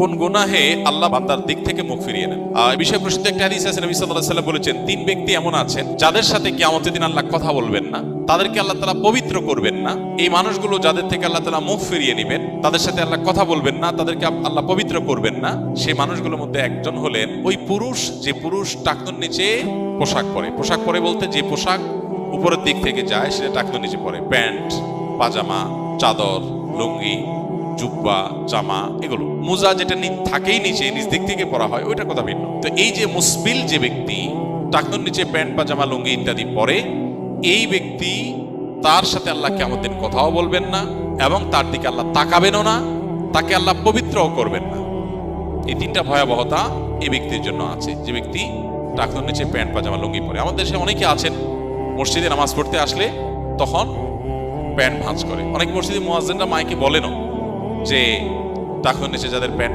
কোন গুনাহে আল্লাহ বান্দার দিক থেকে মুখ ফিরিয়ে নেন। এই বিষয়ে প্রসিদ্ধ একটা হাদিস আছে, নবী সাল্লাল্লাহু আলাইহি ওয়াসাল্লাম বলেছেন, তিন ব্যক্তি এমন আছেন যাদের সাথে কিয়ামতের দিন আল্লাহ কথা বলবেন না, তাদেরকে আল্লাহ তাআলা পবিত্র করবেন না। এই মানুষগুলো যাদের থেকে আল্লাহ তাআলা মুখ ফিরিয়ে নেবেন, তাদের সাথে আল্লাহ কথা বলবেন না, তাদেরকে আল্লাহ পবিত্র করবেন না। সেই মানুষগুলোর মধ্যে একজন হলেন ওই পুরুষ, যে পুরুষ টাকনুর নিচে পোশাক পরে। পোশাক পরে বলতে যে পোশাক উপরের দিক থেকে যায় সেটা টাকনুর নিচে পরে, প্যান্ট, পাজামা, চাদর, লুঙ্গি, জুব্বা, জামা, এগুলো। মোজা যেটা থাকেই নিচে, নিচ দিক থেকে পরা হয়, ওইটার কথা ভিন্ন। তো এই যে মুসবিল যে ব্যক্তি টাকনুর নিচে প্যান্ট, পাজামা, লুঙ্গি ইত্যাদি পরে, এই ব্যক্তি তার সাথে আল্লাহ কিয়ামতের দিন কথাও বলবেন না এবং তার দিকে আল্লাহ তাকাবেনও না, তাকে আল্লাহ পবিত্রও করবেন না। এই তিনটা ভয়াবহতা এই ব্যক্তির জন্য আছে, যে ব্যক্তি টাকনুর নিচে প্যান্ট, পাজামা, লুঙ্গি পরে। আমাদের দেশে অনেকে আছেন মসজিদে নামাজ পড়তে আসলে তখন প্যান্ট ভাঁজ করে। অনেক মসজিদে মুয়াজ্জিনরা মাইকে বলেনও যে টাকনুর নিচে যাদের প্যান্ট